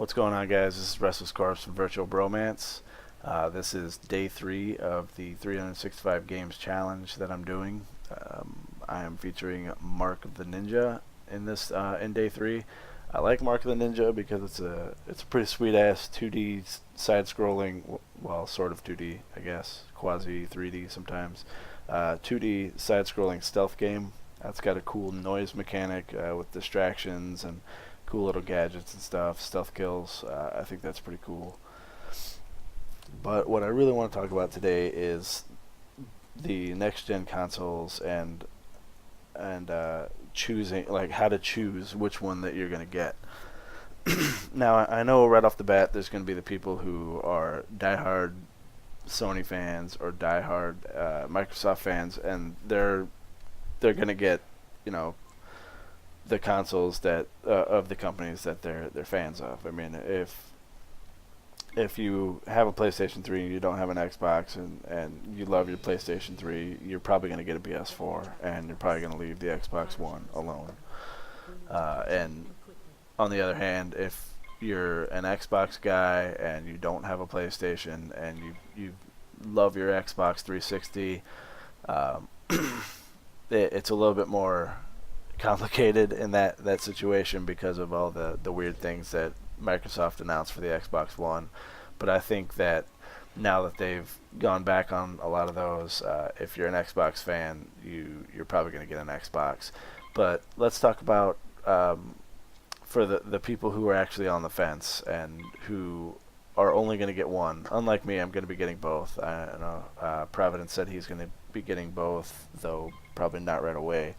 What's going on, guys? This is Restless Corpse from Virtual Bromance. This is day 3 of the 365 games challenge that I'm doing. I am featuring Mark of the Ninja in this in day 3. I like Mark of the Ninja because it's a pretty sweet ass 2D side-scrolling, well, sort of 2D, I guess, quasi 3D sometimes. 2D side-scrolling stealth game. It's got a cool noise mechanic with distractions and cool little gadgets and stuff, stealth kills. I think that's pretty cool. But what I really want to talk about today is the next gen consoles and choosing, like, how to choose which one that you're gonna get. Now I know right off the bat there's gonna be the people who are diehard Sony fans or diehard Microsoft fans, and they're gonna get, you know, the consoles that of the companies that they're fans of. I mean, if you have a PlayStation 3 and you don't have an Xbox and you love your PlayStation 3, you're probably going to get a PS4 and you're probably going to leave the Xbox One alone. And on the other hand, if you're an Xbox guy and you don't have a PlayStation and you love your Xbox 360, it's a little bit more complicated in that situation because of all the weird things that Microsoft announced for the Xbox One. But I think that now that they've gone back on a lot of those, if you're an Xbox fan, you're probably going to get an Xbox. But let's talk about for the people who are actually on the fence and who are only going to get one. Unlike me, I'm going to be getting both. I know Providence said he's going to be getting both, though probably not right away.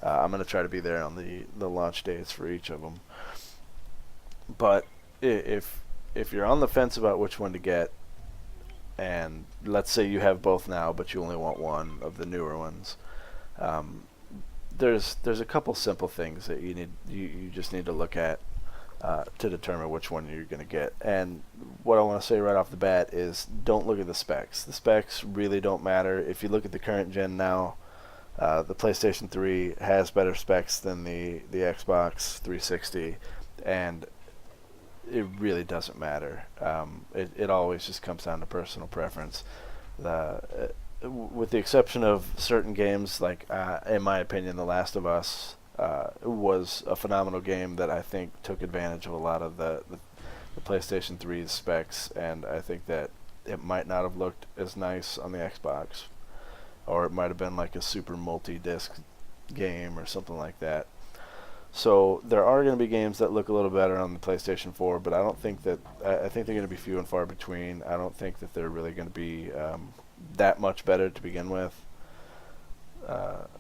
I'm going to try to be there on the launch dates for each of them. But if you're on the fence about which one to get, and let's say you have both now, but you only want one of the newer ones, there's a couple simple things that you just need to look at to determine which one you're going to get. And what I want to say right off the bat is don't look at the specs. The specs really don't matter. If you look at the current gen now, the PlayStation 3 has better specs than the Xbox 360, and it really doesn't matter. It always just comes down to personal preference. With the exception of certain games, like in my opinion, The Last of Us was a phenomenal game that I think took advantage of a lot of the PlayStation 3's specs, and I think that it might not have looked as nice on the Xbox, or it might have been like a super multi-disc game or something like that. So there are going to be games that look a little better on the PlayStation 4, but I don't think that I think they're going to be few and far between. I don't think that they're really going to be that much better to begin with.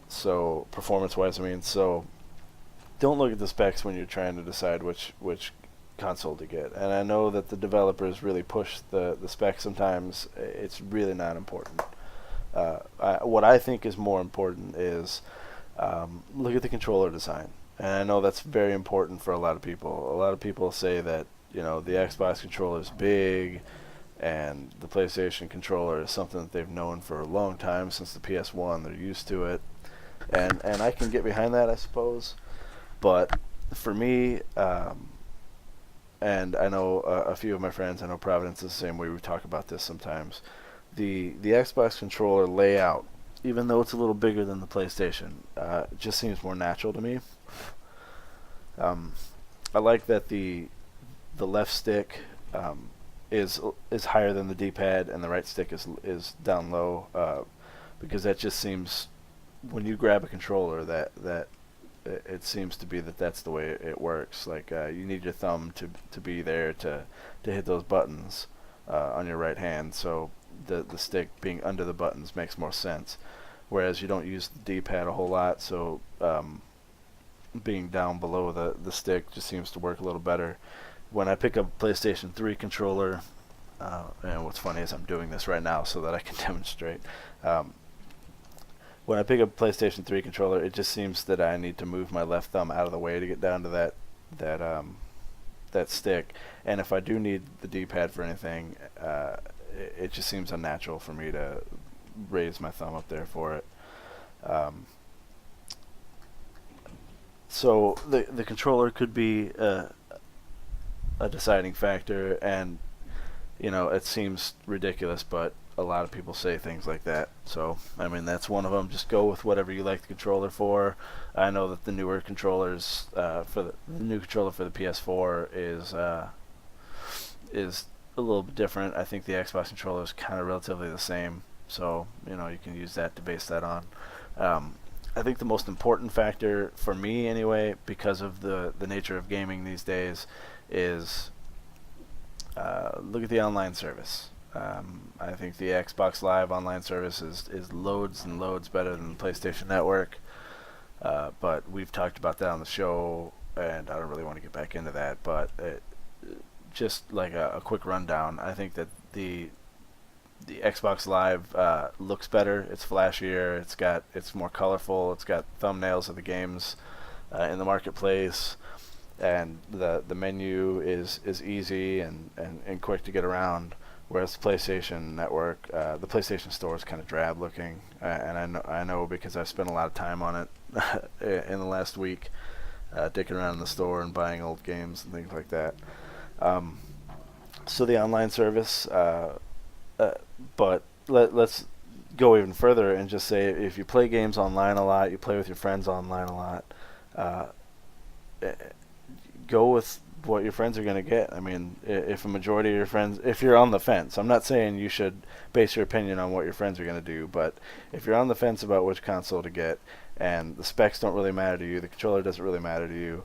So performance-wise, I mean, so don't look at the specs when you're trying to decide which console to get. And I know that the developers really push the specs sometimes. It's really not important. What I think is more important is look at the controller design. And I know that's very important for a lot of people. A lot of people say that, you know, the Xbox controller is big and the PlayStation controller is something that they've known for a long time, since the PS1. They're used to it. And I can get behind that, I suppose. But for me, and I know a few of my friends, I know Providence is the same way, we talk about this sometimes. The Xbox controller layout, even though it's a little bigger than the PlayStation, just seems more natural to me. I like that the left stick is higher than the D-pad and the right stick is down low, because that just seems, when you grab a controller, that it seems to be that's the way it works. Like you need your thumb to be there to hit those buttons on your right hand. So the stick being under the buttons makes more sense, whereas you don't use the D-pad a whole lot, so being down below the stick just seems to work a little better. When I pick up a PlayStation 3 controller, and what's funny is I'm doing this right now so that I can demonstrate. When I pick up a PlayStation 3 controller, it just seems that I need to move my left thumb out of the way to get down to that stick. And if I do need the D-pad for anything, it just seems unnatural for me to raise my thumb up there for it. So the controller could be a deciding factor, and it seems ridiculous, but a lot of people say things like that. So, I mean, that's one of them. Just go with whatever you like the controller for. I know that the newer controllers, the new controller for the PS4 is a little bit different. I think the Xbox controller is kind of relatively the same. So, you can use that to base that on. I think the most important factor for me, anyway, because of the nature of gaming these days, is look at the online service. I think the Xbox Live online service is loads and loads better than the PlayStation Network. But we've talked about that on the show, and I don't really want to get back into that. But just like a quick rundown, I think that the Xbox Live looks better. It's flashier. It's more colorful. It's got thumbnails of the games in the marketplace, and the menu is easy and quick to get around. Whereas the PlayStation Network, the PlayStation Store is kind of drab looking, and I know because I've spent a lot of time on it in the last week, dicking around in the store and buying old games and things like that. So the online service, but let's go even further and just say if you play games online a lot, you play with your friends online a lot, go with what your friends are going to get. I mean, if a majority of your friends, if you're on the fence, I'm not saying you should base your opinion on what your friends are going to do, but if you're on the fence about which console to get and the specs don't really matter to you, the controller doesn't really matter to you,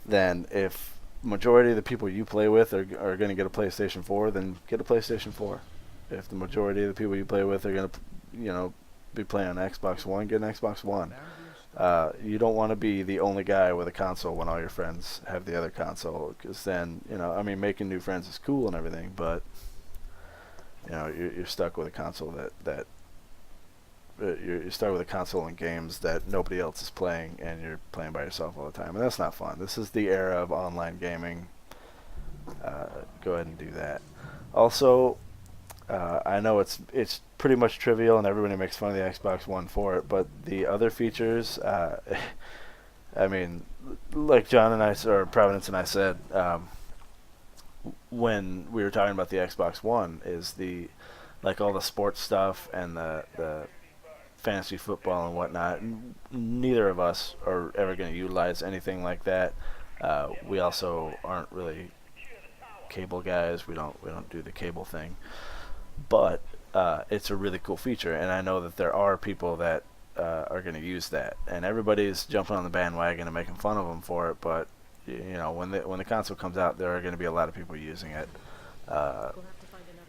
then if majority of the people you play with are going to get a PlayStation 4, then get a PlayStation 4. If the majority of the people you play with are going to, be playing on Xbox One, get an Xbox One. You don't want to be the only guy with a console when all your friends have the other console, because then, making new friends is cool and everything, but you're stuck with a console that you're stuck with a console and games that nobody else is playing, and you're playing by yourself all the time, and that's not fun. This is the era of online gaming. Go ahead and do that. Also, I know it's pretty much trivial, and everybody makes fun of the Xbox One for it, but the other features, like John and I, or Providence and I said, when we were talking about the Xbox One, is all the sports stuff and the fantasy football and whatnot. Neither of us are ever going to utilize anything like that. We also aren't really cable guys. We don't do the cable thing. But it's a really cool feature, and I know that there are people that are going to use that, and everybody's jumping on the bandwagon and making fun of them for it. But when the console comes out, there are going to be a lot of people using it.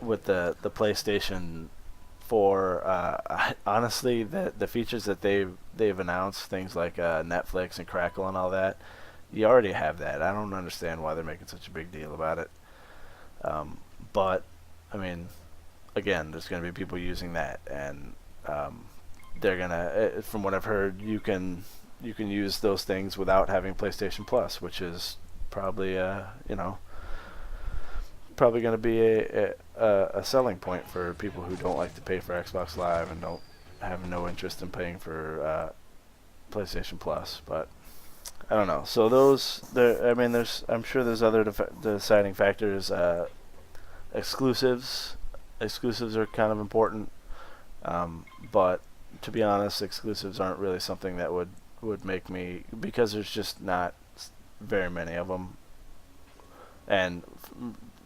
With the PlayStation 4, honestly, the features that they've announced, things like Netflix and Crackle and all that, you already have that. I don't understand why they're making such a big deal about it. But again, there's going to be people using that, and they're gonna, from what I've heard, you can use those things without having PlayStation Plus, which is probably probably going to be a selling point for people who don't like to pay for Xbox Live and don't have no interest in paying for PlayStation Plus. But I don't know. So I'm sure there's other deciding factors. Exclusives are kind of important, but to be honest, exclusives aren't really something that would make me, because there's just not very many of them. And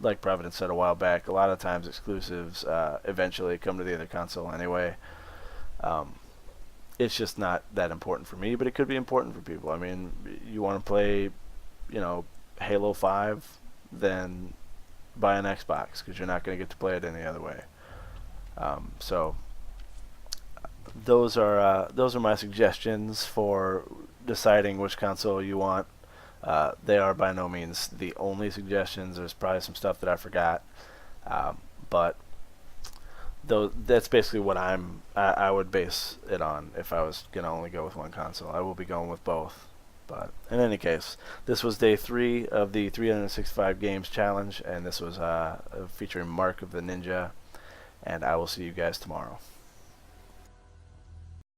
like Providence said a while back, a lot of times exclusives eventually come to the other console anyway. It's just not that important for me, but it could be important for people. You want to play, Halo 5, then buy an Xbox, because you're not going to get to play it any other way. So those are my suggestions for deciding which console you want. They are by no means the only suggestions. There's probably some stuff that I forgot, but that's basically what I would base it on if I was going to only go with one console. I will be going with both. But in any case, this was day 3 of the 365 Games Challenge, and this was featuring Mark of the Ninja, and I will see you guys tomorrow.